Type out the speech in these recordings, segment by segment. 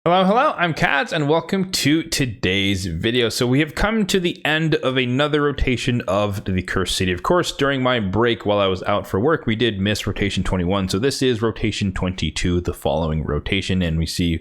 Hello, I'm Kads, and welcome to today's video. So we have come to the end of another rotation of the Cursed City. Of course, during my break while I was out for work, we did miss rotation 21. So this is rotation 22, the following rotation. And you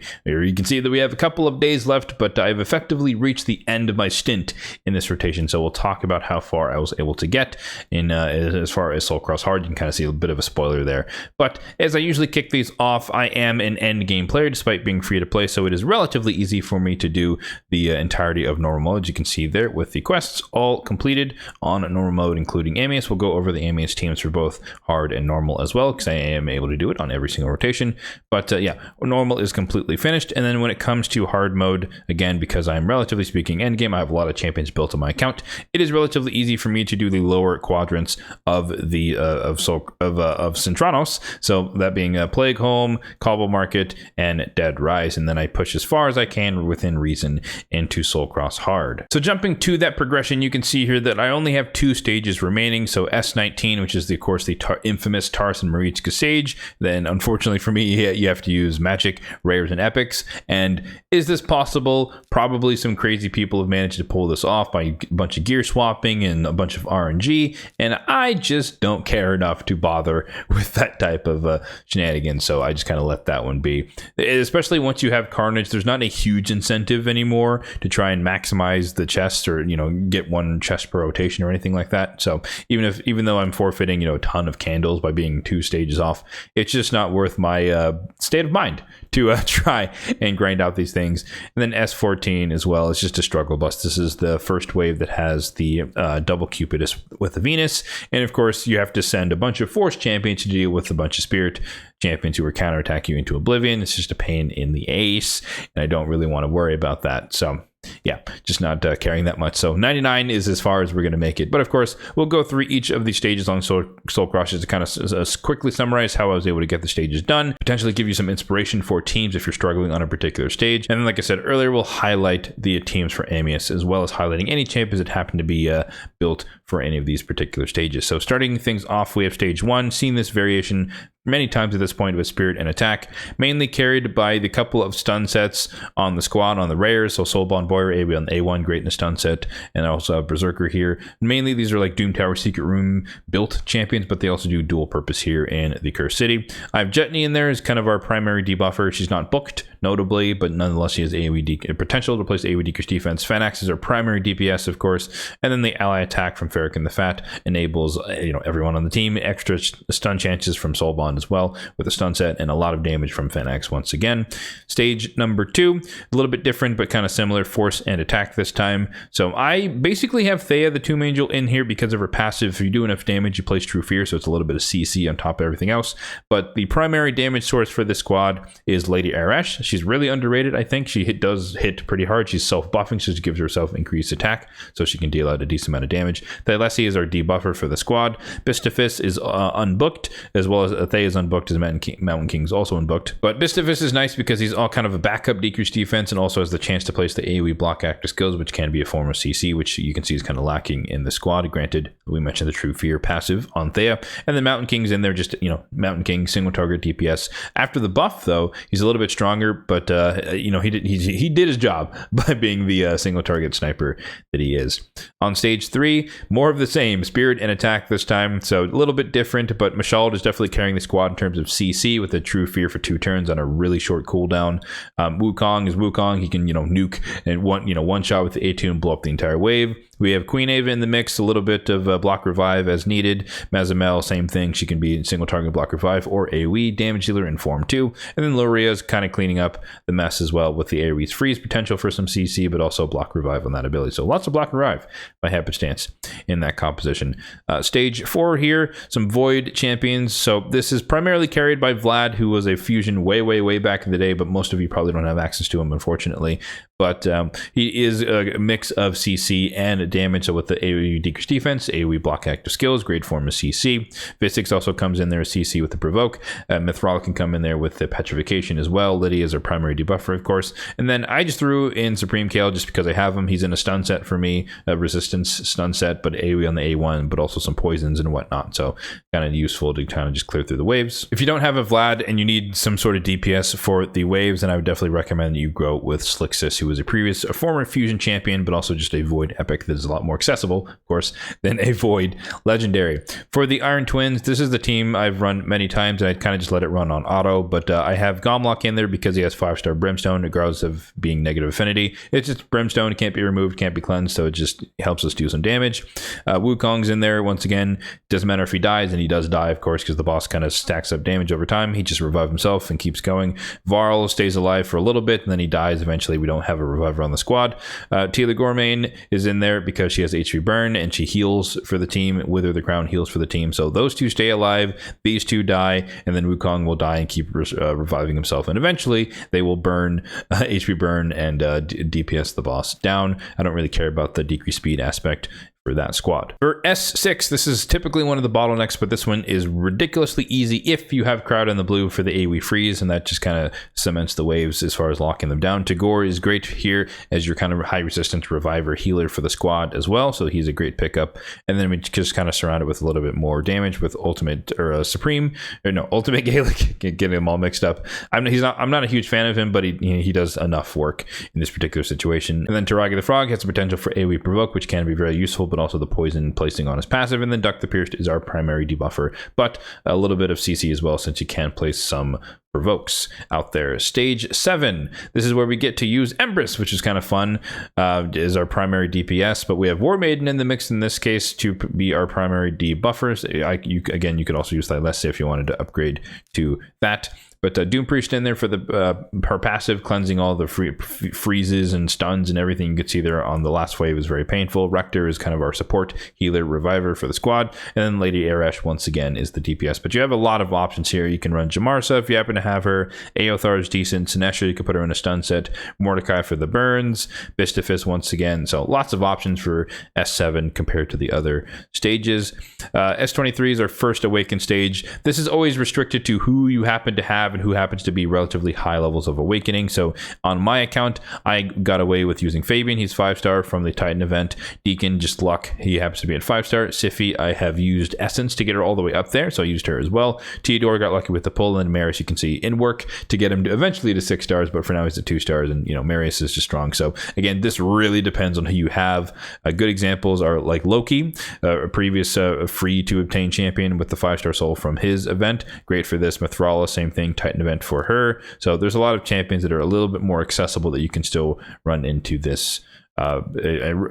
can see that we have a couple of days left, but I've effectively reached the end of my stint in this rotation. So we'll talk about how far I was able to get in as far as Soul Cross Hard. You can kind of see a bit of a spoiler there. But as I usually kick these off, I am an Endgame player despite being free to play. So it is relatively easy for me to do the entirety of normal mode. As you can see there with the quests all completed on normal mode, including Amius. We'll go over the Amius teams for both hard and normal as well, because I am able to do it on every single rotation. But yeah, normal is completely finished. And then when it comes to hard mode, again, because I'm relatively speaking endgame, I have a lot of champions built on my account. It is relatively easy for me to do the lower quadrants of the of Sintranos. So that being Plague Home, Cobble Market, and Dead Rise. And then I push as far as I can within reason into Soul Cross Hard. So jumping to that progression, you can see here that I only have 2 stages remaining. So S19, which is of course the infamous Tars and Marichka stage. Then unfortunately for me, you have to use magic, rares, and epics. And is this possible? Probably some crazy people have managed to pull this off by a bunch of gear swapping and a bunch of RNG. And I just don't care enough to bother with that type of shenanigans. So I just kind of let that one be. Especially once you have Carnage, there's not a huge incentive anymore to try and maximize the chest or, get one chest per rotation or anything like that. So even though I'm forfeiting, a ton of candles by being 2 stages off, it's just not worth my state of mind to try and grind out these things. And then S14 as well is just a struggle bus. This is the first wave that has the double Cupidus with the Venus. And of course, you have to send a bunch of Force champions to deal with a bunch of Spirit champions who will counterattack you into oblivion. It's just a pain in the ace, and I don't really want to worry about that. So yeah, just not caring that much. So 99 is as far as we're going to make it. But of course, we'll go through each of the stages on Soul Cross just to kind of quickly summarize how I was able to get the stages done, potentially give you some inspiration for teams if you're struggling on a particular stage. And then, like I said earlier, we'll highlight the teams for Amius, as well as highlighting any champions that happen to be built for any of these particular stages. So starting things off, we have stage 1, seeing this variation many times at this point with Spirit and Attack, mainly carried by the couple of stun sets on the squad on the rares. So Soulbound Boyer AB on the A1, great in the stun set, and I also have Berserker here. Mainly these are like Doom Tower Secret Room built champions, but they also do dual purpose here in the Cursed City. I have Jetney in there as kind of our primary debuffer. She's not booked notably, but nonetheless she has AoE potential to replace AoE decrease defense. Fanax is our primary DPS, of course, and then the ally attack from Ferric and the Fat enables everyone on the team extra stun chances from Soulbond as well with a stun set, and a lot of damage from Fanax once again. Stage number 2, a little bit different but kind of similar, Force and Attack this time. So I basically have Thea the Tomb Angel in here because of her passive. If you do enough damage, you place True Fear, so it's a little bit of CC on top of everything else. But the primary damage source for this squad is Lady Arash. She's really underrated, I think. She does hit pretty hard. She's self-buffing, so she gives herself increased attack, so she can deal out a decent amount of damage. Thailesi is our debuffer for the squad. Bistifis is unbooked, as well as Thea is unbooked, as Mountain King's also unbooked. But Bistifis is nice because he's all kind of a backup decrease defense, and also has the chance to place the AoE block actor skills, which can be a form of CC, which you can see is kind of lacking in the squad. Granted, we mentioned the True Fear passive on Thea, and then Mountain King's in there, just Mountain King, single target DPS. After the buff, though, he's a little bit stronger, but he did his job by being the single target sniper that he is. On stage 3, more of the same, Spirit and Attack this time, so a little bit different, but Mashald is definitely carrying the squad in terms of CC with a True Fear for 2 turns on a really short cooldown. Wukong is Wukong. He can nuke and one shot with the A2 and blow up the entire wave. We have Queen Ava in the mix, a little bit of block revive as needed. Mazamel, same thing. She can be single target block revive or AoE damage dealer in form 2. And then Loria is kind of cleaning up the mess as well with the AoE's freeze potential for some CC, but also block revive on that ability. So lots of block revive by happenstance in that composition. Stage 4 here, some Void champions. So this is primarily carried by Vlad, who was a fusion way back in the day, but most of you probably don't have access to him, unfortunately. But he is a mix of CC and damage. So with the AoE decrease defense, AoE block active skills, grade form is CC. Visix also comes in there as CC with the provoke. Mithril can come in there with the petrification as well. Lydia is our primary debuffer, of course. And then I just threw in Supreme Kale just because I have him. He's in a stun set for me, a resistance stun set, but AoE on the A1, but also some poisons and whatnot. So kind of useful to kind of just clear through the waves. If you don't have a Vlad and you need some sort of DPS for the waves, then I would definitely recommend that you go with Slixus, who was a former fusion champion, but also just a Void epic that is a lot more accessible, of course, than a Void legendary. For the Iron Twins, this is the team I've run many times, and I kind of just let it run on auto, but I have Gomlock in there because he has 5-star Brimstone, regardless of being negative affinity. It's just Brimstone, it can't be removed, can't be cleansed, so it just helps us do some damage. Wukong's in there, once again, doesn't matter if he dies, and he does die, of course, because the boss kind of stacks up damage over time. He just revives himself and keeps going. Varl stays alive for a little bit, and then he dies eventually. We don't have a reviver on the squad. Tila Gormain is in there because she has HP burn, and she heals for the team. Wither the Crown heals for the team. So those two stay alive, these two die, and then Wukong will die and keep reviving himself. And eventually, they will burn, HP burn, and DPS the boss down. I don't really care about the decreased speed aspect for that squad. For S6, this is typically one of the bottlenecks, but this one is ridiculously easy if you have Crowd in the blue for the AoE freeze, and that just kind of cements the waves as far as locking them down. Tagore is great here as your kind of high resistance reviver healer for the squad as well, so he's a great pickup. And then we just kind of surround it with a little bit more damage with ultimate ultimate Gaelic, getting them all mixed up. I'm not a huge fan of him, but he does enough work in this particular situation. And then Taraga the Frog has the potential for AoE provoke, which can be very useful, but also the poison placing on his passive. And then Duck the Pierced is our primary debuffer, but a little bit of CC as well, since you can place some provokes out there. Stage 7, this is where we get to use Empress, which is kind of fun, is our primary DPS, but we have War Maiden in the mix in this case to be our primary debuffers. You could also use Thylessa if you wanted to upgrade to that. But Doom Priest in there for her passive, cleansing all the freezes and stuns and everything. You could see there on the last wave is very painful. Rector is kind of our support healer reviver for the squad. And then Lady Arash, once again, is the DPS. But you have a lot of options here. You can run Jamarsa if you happen to have her. Aothar is decent. Sinesha, you could put her in a stun set. Mordecai for the burns. Bistafis once again. So lots of options for S7 compared to the other stages. S23 is our first Awaken stage. This is always restricted to who you happen to have and who happens to be relatively high levels of awakening. So on my account, I got away with using Fabian. He's 5-star from the Titan event. Deacon, just luck, he happens to be at 5-star. Siffi, I have used Essence to get her all the way up there, so I used her as well. Theodore got lucky with the pull, and Marius, you can see in work to get him to eventually to 6 stars, but for now he's at 2 stars, and Marius is just strong. So again, this really depends on who you have. Good examples are like Loki, a previous free to obtain champion with the 5-star soul from his event. Great for this. Mithrala, same thing. Titan event for her. So there's a lot of champions that are a little bit more accessible that you can still run into this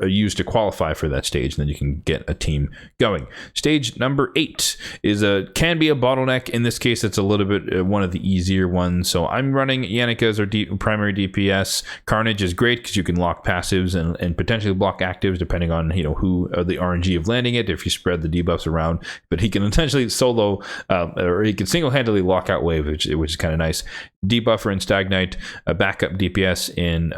use to qualify for that stage, and then you can get a team going. Stage number 8 is can be a bottleneck. In this case, it's a little bit one of the easier ones. So I'm running Yannicka as our primary DPS. Carnage is great because you can lock passives and potentially block actives depending on who the RNG of landing it if you spread the debuffs around. But he can essentially solo or he can single-handedly lock out wave, which is kind of nice. Debuffer in Stagnite, a backup DPS in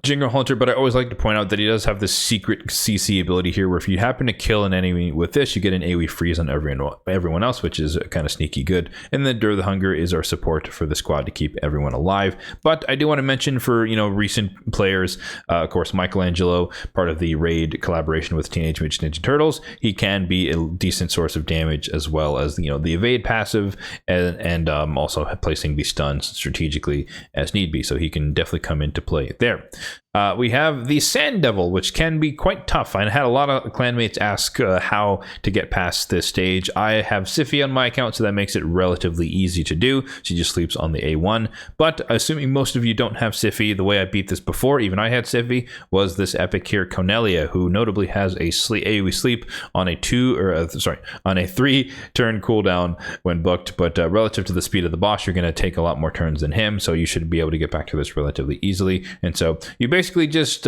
Jingle Hunter, but I always like to point out that he does have this secret CC ability here where if you happen to kill an enemy with this, you get an AoE freeze on everyone else, which is kind of sneaky good. And then Dur the Hunger is our support for the squad to keep everyone alive. But I do want to mention for recent players, of course, Michelangelo, part of the raid collaboration with Teenage Mutant Ninja Turtles, he can be a decent source of damage as well as the evade passive and also placing the stuns strategically as need be. So he can definitely come into play there. We have the Sand Devil, which can be quite tough. I had a lot of clanmates ask how to get past this stage. I have Siffi on my account, so that makes it relatively easy to do. She just sleeps on the A1. But assuming most of you don't have Siffi, the way I beat this before, even I had Siffi, was this epic here, Cornelia, who notably has a AoE sleep on a 3-turn cooldown when booked. But relative to the speed of the boss, you're going to take a lot more turns than him, so you should be able to get back to this relatively easily. And so you basically just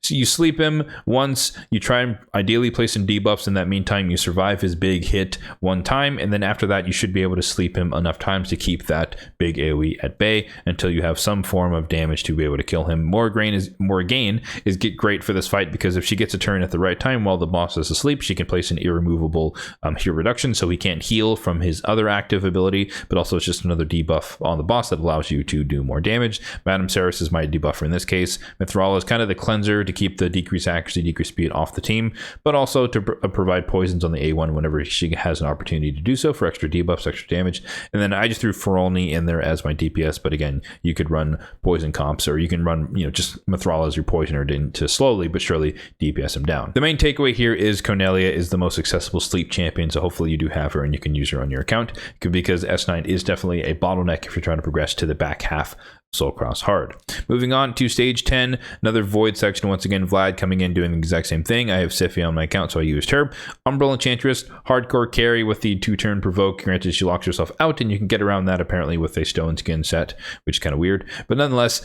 So you sleep him once, you try and ideally place some debuffs. In that meantime, you survive his big hit one time, and then after that, you should be able to sleep him enough times to keep that big AoE at bay until you have some form of damage to be able to kill him. Morgain is great for this fight because if she gets a turn at the right time while the boss is asleep, she can place an irremovable hero reduction, so he can't heal from his other active ability, but also it's just another debuff on the boss that allows you to do more damage. Madame Ceres is my debuffer in this case. Mithrala is kind of the cleanser to keep the decreased accuracy, decreased speed off the team, but also to provide poisons on the A1 whenever she has an opportunity to do so for extra debuffs, extra damage. And then I just threw Ferolni in there as my DPS, but again, you could run poison comps, or you can run, just Mithrala as your poisoner to slowly but surely DPS him down. The main takeaway here is Cornelia is the most accessible sleep champion, so hopefully you do have her and you can use her on your account, because S9 is definitely a bottleneck if you're trying to progress to the back half Soulcross hard. Moving on to stage 10, another void section. Once again, Vlad coming in doing the exact same thing. I have Sifia on my account, so I used her. Umbral Enchantress, hardcore carry with the 2-turn provoke. Granted, she locks herself out, and you can get around that apparently with a stone skin set, which is kind of weird. But nonetheless,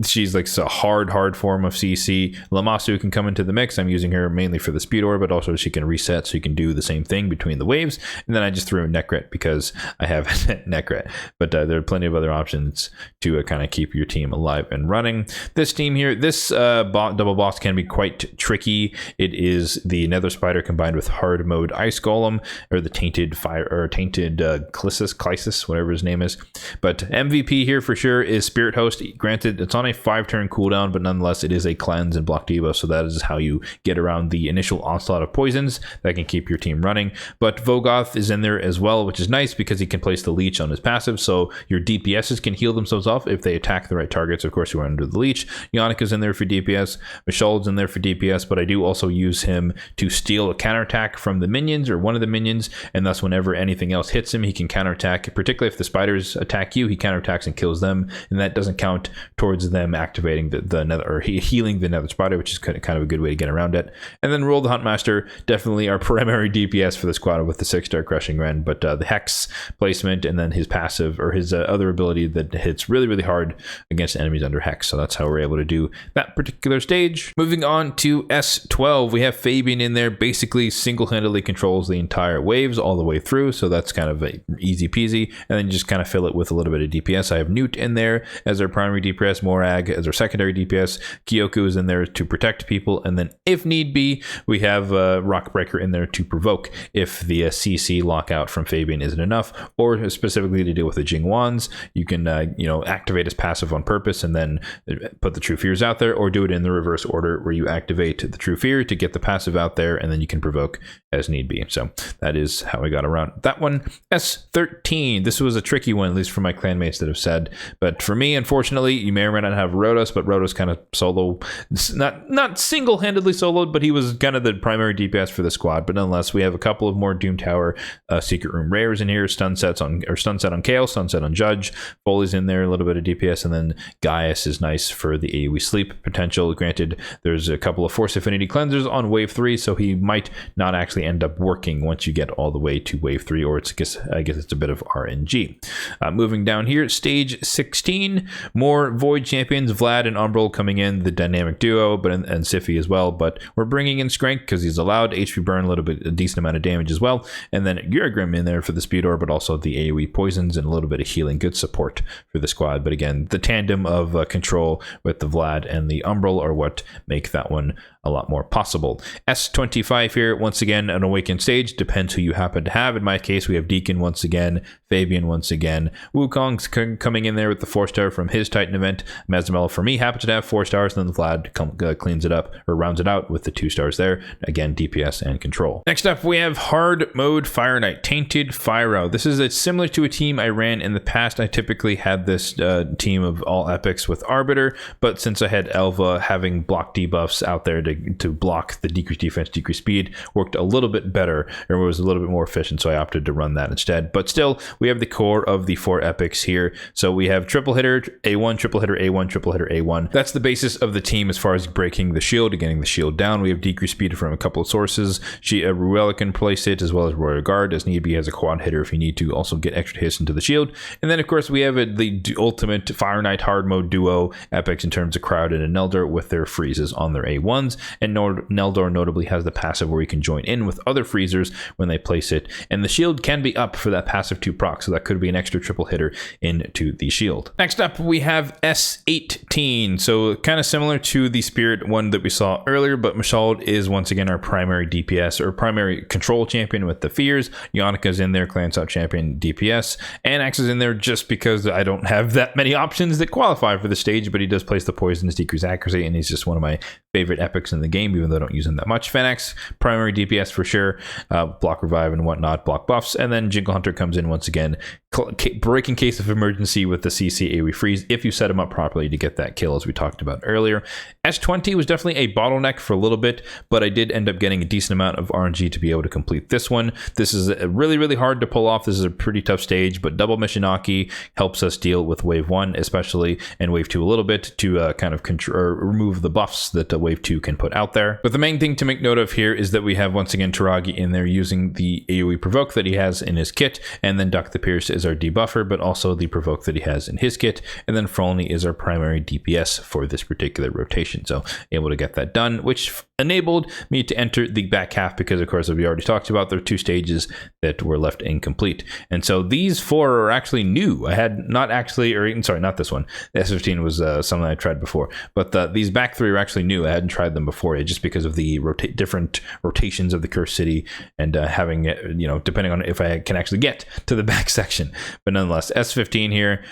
she's like a hard form of CC. Lamasu can come into the mix. I'm using her mainly for the speed orb, but also she can reset, so you can do the same thing between the waves. And then I just threw in Necret because I have Necret. But there are plenty of other options to kind of keep your team alive and running. This team here, this double boss can be quite tricky. It is the Nether Spider combined with hard mode Ice Golem, or the tainted fire, or tainted Clysis, whatever his name is. But MVP here for sure is Spirit Host. Granted, it's on a 5-turn cooldown, but nonetheless it is a cleanse and block debuff, so that is how you get around the initial onslaught of poisons that can keep your team running. But Vogoth is in there as well, which is nice because he can place the leech on his passive, so your DPSs can heal themselves off if they attack the right targets, of course, who are under the leech. Yannika's in there for DPS. Mishaald's in there for DPS, but I do also use him to steal a counterattack from the minions, or one of the minions, and thus whenever anything else hits him, he can counterattack. Particularly if the spiders attack you, he counterattacks and kills them, and that doesn't count towards them activating the nether, or healing the nether spider, which is kind of a good way to get around it. And then Roll the Huntmaster, definitely our primary DPS for the squad with the 6-star Crushing Ren, but the Hex placement, and then his passive, or his other ability that hits really hard against enemies under Hex. So that's how we're able to do that particular stage. Moving on to S12, we have Fabian in there, basically single-handedly controls the entire waves all the way through, so that's kind of easy peasy. And then you just kind of fill it with a little bit of DPS. I have Newt in there as our primary DPS, Morag as our secondary DPS, Kyoku is in there to protect people, and then if need be, we have Rockbreaker in there to provoke if the CC lockout from Fabian isn't enough, or specifically to deal with the Jing Wands. You can activate his passive on purpose and then put the True Fears out there, or do it in the reverse order where you activate the True Fear to get the passive out there, and then you can provoke as need be. So that is how I got around that one. S13, this was a tricky one, at least for my clanmates that have said, but for me, unfortunately, you may or may not have Rhodos, but Rhodos kind of solo, not single-handedly soloed, but he was kind of the primary DPS for the squad. But nonetheless, we have a couple of more Doom Tower Secret Room rares in here, stun set on Kale, stun set on Judge, Foley's in there, a little bit of DPS, and then Gaius is nice for the AoE sleep potential. Granted, there's a couple of Force Affinity Cleansers on wave 3, so he might not actually end up working once you get all the way to wave 3, or I guess it's a bit of RNG. Moving down here, stage 16, more Void champions, Vlad and Umbral coming in, the dynamic duo, and Sify as well, but we're bringing in Skrank because he's allowed HP burn, a decent amount of damage as well, and then Gurgrim in there for the speed orb, but also the AoE poisons and a little bit of healing, good support for the squad. But again, the tandem of control with the Vlad and the Umbral are what make that one a lot more possible. S25 here, once again, an awakened stage, depends who you happen to have. In my case, we have Deacon once again, Fabian once again, Wukong's coming in there with the 4-star from his Titan event. Mazamela for me happens to have 4 stars, and then Vlad cleans it up, or rounds it out with the 2 stars there. Again, DPS and control. Next up, we have hard mode Fire Knight, Tainted Fyro. This is similar to a team I ran in the past. I typically had this team of all epics with Arbiter, but since I had Elva having block debuffs out there to to block the decreased defense, decreased speed worked a little bit better, or was a little bit more efficient, so I opted to run that instead. But still, we have the core of the 4 epics here. So we have triple hitter A1, triple hitter A1, triple hitter A1. That's the basis of the team as far as breaking the shield and getting the shield down. We have decreased speed from a couple of sources. Ruella can place it, as well as Royal Guard as need be, as a quad hitter if you need to also get extra hits into the shield. And then of course we have the ultimate Fire Knight hard mode duo epics in terms of Crowded and Neldor with their freezes on their A1s, and Neldor notably has the passive where you can join in with other freezers when they place it, and the shield can be up for that passive 2 proc, so that could be an extra triple hitter into the shield. Next up we have S18, so kind of similar to the Spirit one that we saw earlier, but Mashald is once again our primary DPS or primary control champion with the fears. Yonika's in there, Clan Scout champion DPS, and Axe is in there just because I don't have that many options that qualify for the stage, but he does place the poisons, decrease accuracy, and he's just one of my favorite epics in the game, even though I don't use him that much. Fennex, primary DPS for sure, block revive and whatnot, block buffs, and then Jingle Hunter comes in once again, break in case of emergency with the CC AoE freeze if you set him up properly to get that kill, as we talked about earlier. S20 was definitely a bottleneck for a little bit, but I did end up getting a decent amount of RNG to be able to complete this one. This is really, really hard to pull off. This is a pretty tough stage, but double Mishinaki helps us deal with wave 1 especially, and wave 2 a little bit to kind of remove the buffs that wave 2 can put out there. But the main thing to make note of here is that we have once again Taragi in there using the AoE provoke that he has in his kit, and then Duck the Pierce is our debuffer, but also the provoke that he has in his kit, and then Frolny is our primary DPS for this particular rotation. So able to get that done, which enabled me to enter the back half because, of course, as we already talked about, there are 2 stages that were left incomplete. And so these 4 are actually new. I had not actually, or sorry, not this one. The S15 was something I tried before, but these back 3 are actually new. I hadn't tried them before, just because of the different rotations of the Cursed City and having it, depending on if I can actually get to the back section. But nonetheless, S15 here,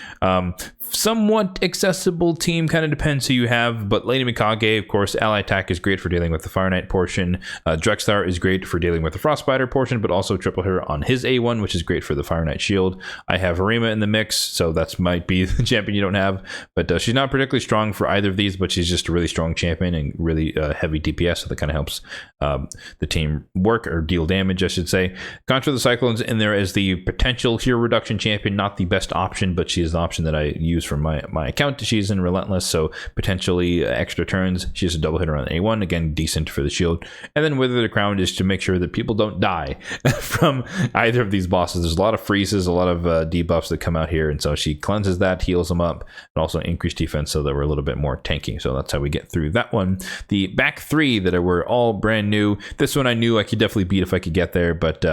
somewhat accessible team, kind of depends who you have, but Lady Mikage, of course, ally attack is great for dealing with the Fire Knight portion. Drexthar is great for dealing with the Frostbiter portion, but also triple her on his A1, which is great for the Fire Knight shield. I have Harima in the mix, so that might be the champion you don't have, but she's not particularly strong for either of these, but she's just a really strong champion and really heavy DPS, so that kind of helps the team work or deal damage, I should say. Contra the Cyclones in there as the potential hero reduction champion, not the best option, but she is the option that I use from my account. She's in Relentless, so potentially extra turns. She's a double hitter on A1, again decent for the shield. And then Wither the Crown is to make sure that people don't die from either of these bosses. There's a lot of freezes, a lot of debuffs that come out here, and so she cleanses that, heals them up, and also increased defense so that we're a little bit more tanky. So that's how we get through that one. The back 3 that were all brand new. This one I knew I could definitely beat if I could get there, but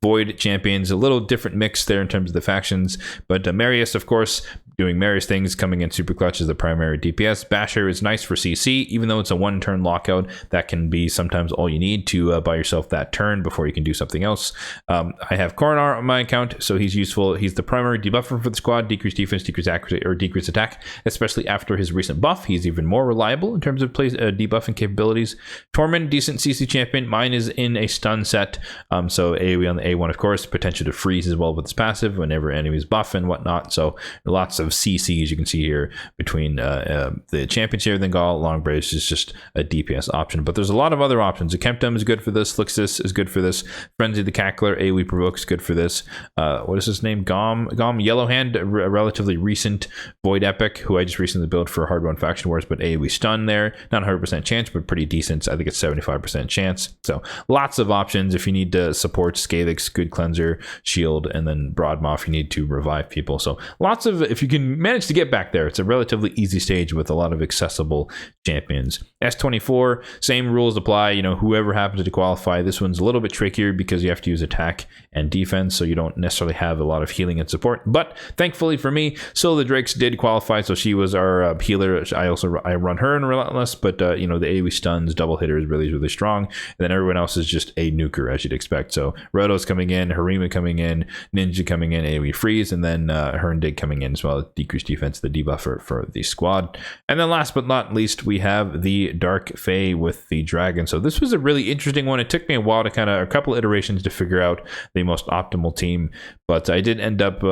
Void champions, a little different mix there in terms of the factions, but Marius, of course, doing Marius things, coming in super clutch as the primary DPS. Basher is nice for CC, even though it's a 1-turn lockout. That can be sometimes all you need to buy yourself that turn before you can do something else. I have Coronar on my account, so he's useful. He's the primary debuffer for the squad, decrease defense, decrease accuracy, or decrease attack, especially after his recent buff. He's even more reliable in terms of debuffing capabilities. Tormund, decent CC champion. Mine is in a stun set, so AoE on the A1, of course, potential to freeze as well with his passive whenever enemies buff and whatnot. So lots of CCs you can see here between the champions here. Then Gaul Longbrace is just a DPS option, but there's a lot of other options. Akemptum is good for this. Flixus is good for this. Frenzy the Cackler, AoE provoke is good for this. What is his name? Gom Yellowhand, a relatively recent Void epic who I just recently built for Hard Run Faction Wars, but AoE stun there. Not 100% chance, but pretty decent. I think it's 75% chance. So lots of options if you need to support Scathix, good cleanser, shield, and then Broadmoth if you need to revive people. So lots of, if you can manage to get back there, it's a relatively easy stage with a lot of accessible champions. S24, same rules apply, whoever happens to qualify. This one's a little bit trickier because you have to use attack and defense, so you don't necessarily have a lot of healing and support, but thankfully for me, Soul the Drakes did qualify, so she was our healer. I run her in Relentless, but the AoE stuns, double hitter is really, really strong, and then everyone else is just a nuker, as you'd expect. So Roto's coming in, Harima coming in, Ninja coming in, AoE freeze, and then Herndig coming in as well, decreased defense, the debuffer for the squad. And then last but not least, we have the Dark Fae with the Dragon. So this was a really interesting one. It took me a while to a couple iterations to figure out the most optimal team, but I did end up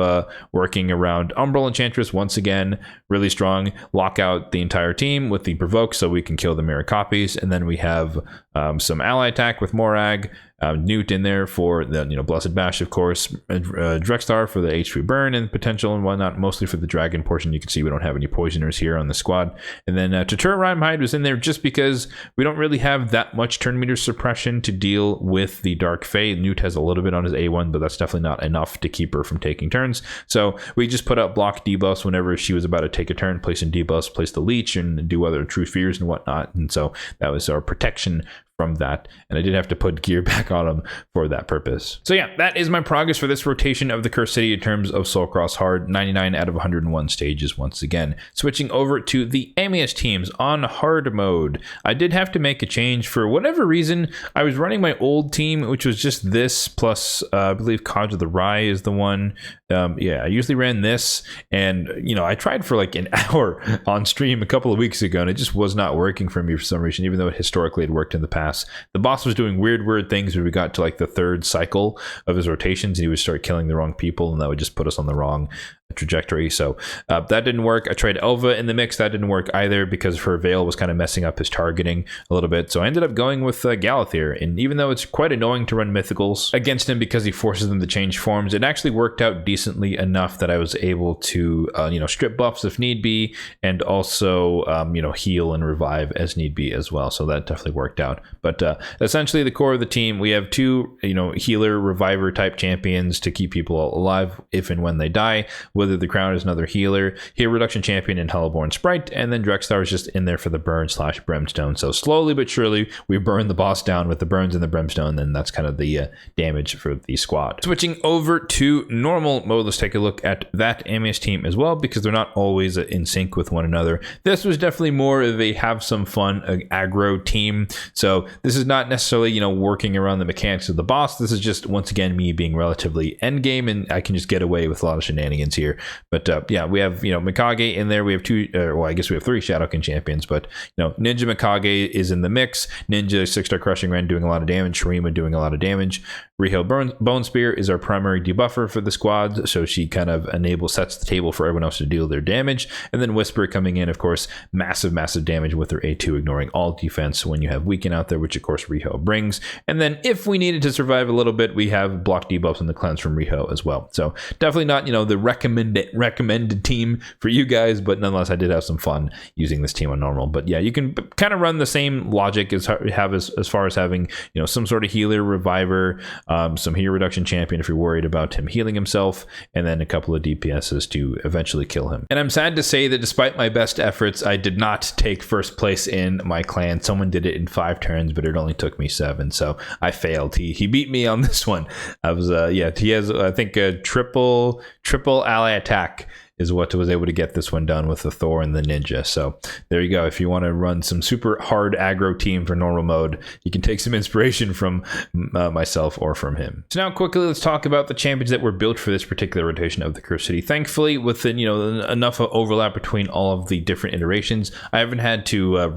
working around Umbral Enchantress once again, really strong. Lock out the entire team with the Provoke so we can kill the mirror copies, and then we have some ally attack with Morag, Newt in there for the Blessed Bash, of course, Drextar for the HP burn and potential and whatnot, mostly for the dragon portion. You can see we don't have any poisoners here on the squad. And then Tatura Rhyme was in there just because we don't really have that much turn meter suppression to deal with the Dark Fae. Newt has a little bit on his A1, but that's definitely not enough to keep her from taking turns. So we just put up block debuffs whenever she was about to take a turn, place in debuffs, place the leech, and do other true fears and whatnot. And so that was our protection from that, and I did have to put gear back on them for that purpose. So yeah, that is my progress for this rotation of the Cursed City in terms of Soul Cross Hard, 99 out of 101 stages once again. Switching over to the Amius teams on hard mode, I did have to make a change for whatever reason. I was running my old team, which was just this plus I believe Cod of the Rye is the one. Yeah, I usually ran this, and I tried for like an hour on stream a couple of weeks ago, and it just was not working for me for some reason, even though it historically had worked in the past. The boss was doing weird things when we got to like the third cycle of his rotations, and he would start killing the wrong people, and that would just put us on the wrong trajectory. So that didn't work. I tried Elva in the mix. That didn't work either because her Veil was kind of messing up his targeting a little bit. So I ended up going with Galathyr, and even though it's quite annoying to run mythicals against him because he forces them to change forms, it actually worked out decently enough that I was able to strip buffs if need be, and also heal and revive as need be as well. So that definitely worked out. But essentially the core of the team, we have two healer reviver type champions to keep people alive if and when they die. Whether the Crown is another healer, reduction champion, and Hellborn Sprite, and then Drextar is just in there for the burn / brimstone. So slowly but surely we burn the boss down with the burns and the brimstone, and that's kind of the damage for the squad. Switching over to normal mode, let's take a look at that Amius team as well, because they're not always in sync with one another. This was definitely more of a have some fun aggro team. So this is not necessarily working around the mechanics of the boss. This is just once again me being relatively endgame, and I can just get away with a lot of shenanigans here. But yeah, we have Mikage in there. We have two, well, I guess we have 3 Shadowkin champions, but Ninja Mikage is in the mix. Ninja 6-star Crushing Ren doing a lot of damage. Shurima doing a lot of damage. Riho Bone Spear is our primary debuffer for the squad, so she kind of sets the table for everyone else to deal their damage. And then Whisper coming in, of course, massive damage with her A2, ignoring all defense when you have Weaken out there, which of course Riho brings. And then if we needed to survive a little bit, we have block debuffs in the cleanse from Riho as well. So definitely not the recommended team for you guys, but nonetheless I did have some fun using this team on normal. But yeah, you can kind of run the same logic as far as having some sort of healer, reviver, some hero reduction champion if you're worried about him healing himself, and then a couple of DPSs to eventually kill him. And I'm sad to say that despite my best efforts, I did not take first place in my clan. Someone did it in 5 turns, but it only took me 7, so I failed. He beat me on this one. I was he has I think a triple ally attack is what was able to get this one done with the Thor and the Ninja. So there you go. If you want to run some super hard aggro team for normal mode, you can take some inspiration from myself or from him. So now quickly, let's talk about the champions that were built for this particular rotation of the Cursed City. Thankfully, within enough overlap between all of the different iterations, I haven't had to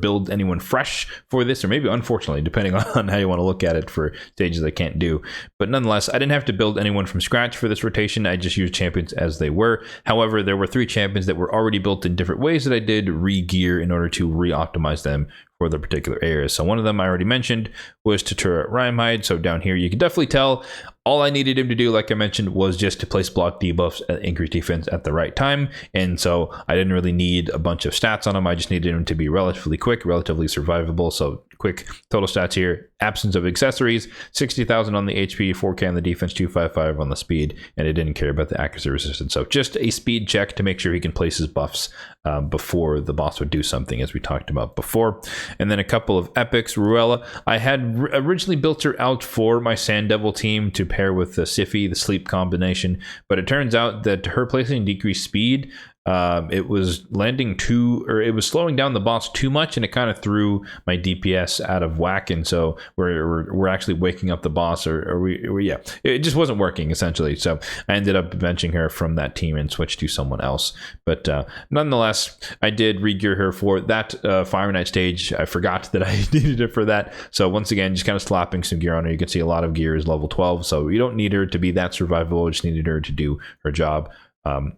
build anyone fresh for this, or maybe unfortunately, depending on how you want to look at it, for stages I can't do. But nonetheless, I didn't have to build anyone from scratch for this rotation. I just used champions as they were. However, there were 3 champions that were already built in different ways that I did re-gear in order to re-optimize them for the particular areas. So one of them I already mentioned was Tatura Rhyme. So down here, you can definitely tell all I needed him to do, like I mentioned, was just to place block debuffs and increase defense at the right time. And so I didn't really need a bunch of stats on him. I just needed him to be relatively quick, relatively survivable. So quick total stats here: absence of accessories, 60,000 on the HP, 4K on the defense, 255 on the speed, and it didn't care about the accuracy resistance. So just a speed check to make sure he can place his buffs before the boss would do something, as we talked about before. And then a couple of epics. Ruella, I had originally built her out for my Sand Devil team to pair with the Siffy, the sleep combination, but it turns out that her placing decreased speed it was it was slowing down the boss too much, and it kind of threw my DPS out of whack. And so we're actually waking up the boss, yeah, it just wasn't working essentially. So I ended up benching her from that team and switched to someone else. But nonetheless, I did re-gear her for that Fire Knight stage. I forgot that I needed it for that. So once again, just kind of slapping some gear on her. You can see a lot of gear is level 12, so you don't need her to be that survivable. Just needed her to do her job.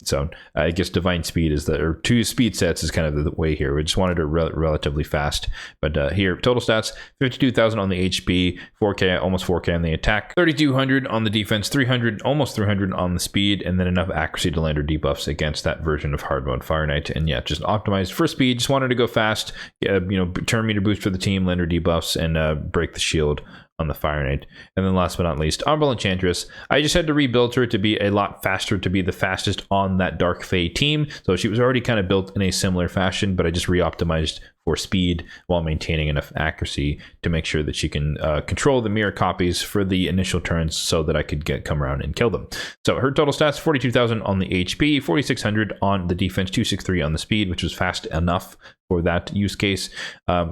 So I guess divine speed is or 2 speed sets is kind of the way here. We just wanted her relatively fast. But here, total stats, 52,000 on the HP, 4k, almost 4k on the attack, 3,200 on the defense, 300, almost 300 on the speed, and then enough accuracy to land her debuffs against that version of hard mode Fire Knight. And yeah, just optimized for speed. Just wanted to go fast, turn meter boost for the team, land her debuffs, and break the shield on the Fire Knight. And then last but not least, Honorable Enchantress. I just had to rebuild her to be a lot faster, to be the fastest on that Dark Fae team. So she was already kind of built in a similar fashion, but I just re-optimized for speed while maintaining enough accuracy to make sure that she can control the mirror copies for the initial turns so that I could come around and kill them. So her total stats, 42,000 on the HP, 4,600 on the defense, 263 on the speed, which was fast enough for that use case.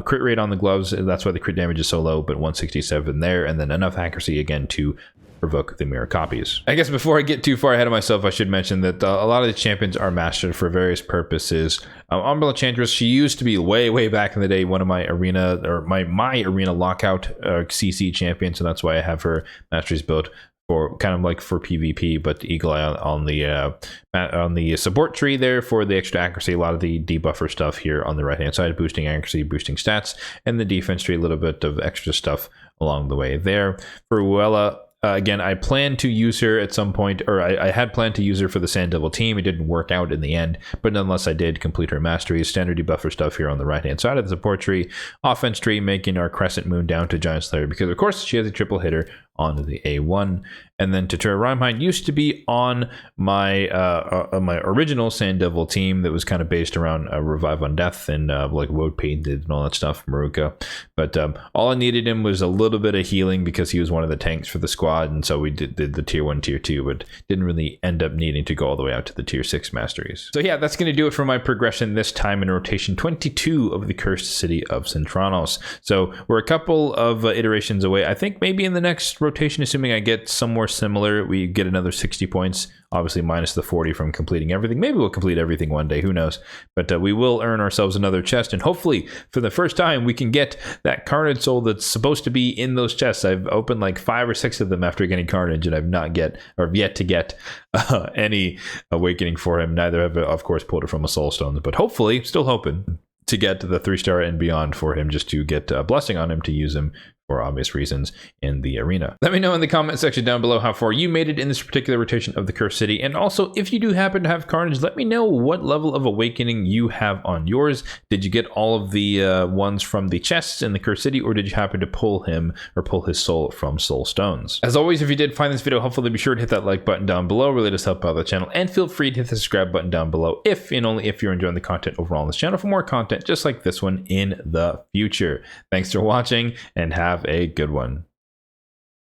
Crit rate on the gloves, that's why the crit damage is so low, but 167 there, and then enough accuracy again to provoke the mirror copies. I guess before I get too far ahead of myself, I should mention that a lot of the champions are mastered for various purposes. Umbrella Enchantress, she used to be way back in the day one of my arena, or my arena lockout CC champion, so that's why I have her masteries built for kind of like for PvP, but Eagle Eye on the support tree there for the extra accuracy. A lot of the debuffer stuff here on the right hand side, boosting accuracy, boosting stats, and the defense tree, a little bit of extra stuff along the way there. For Uella, again, I plan to use her at some point, or I had planned to use her for the Sand Devil team. It didn't work out in the end, but nonetheless, I did complete her masteries. Standard debuffer stuff here on the right-hand side of the support tree. Offense tree, making our Crescent Moon down to Giant Slayer, because of course she has a triple hitter onto the A1. And then Tatura Rhymehind used to be on my original Sand Devil team that was kind of based around Revive on Death and like Woad Painted and all that stuff, Maruka. But all I needed him was a little bit of healing because he was one of the tanks for the squad, and so we did the tier 1, tier 2, but didn't really end up needing to go all the way out to the tier 6 masteries. So yeah, that's going to do it for my progression this time in rotation 22 of the Cursed City of Sintranos. So we're a couple of iterations away. I think maybe in the next rotation, assuming I get somewhere similar, we get another 60 points, obviously minus the 40 from completing everything. Maybe we'll complete everything one day, who knows, but we will earn ourselves another chest, and hopefully for the first time we can get that Carnage soul that's supposed to be in those chests. I've opened like 5 or 6 of them after getting Carnage, and I've yet to get any awakening for him. Neither have of course pulled it from a soul stone, but hopefully, still hoping to get to the 3-star and beyond for him, just to get a blessing on him to use him for obvious reasons in the arena. Let me know in the comment section down below how far you made it in this particular rotation of the Cursed City, and also if you do happen to have Carnage, let me know what level of awakening you have on yours. Did you get all of the ones from the chests in the Cursed City, or did you happen to pull him or pull his soul from soul stones? As always, if you did find this video helpful, be sure to hit that like button down below. Really does help out the channel, and feel free to hit the subscribe button down below if and only if you're enjoying the content overall on this channel for more content just like this one in the future. Thanks for watching, and have a good one.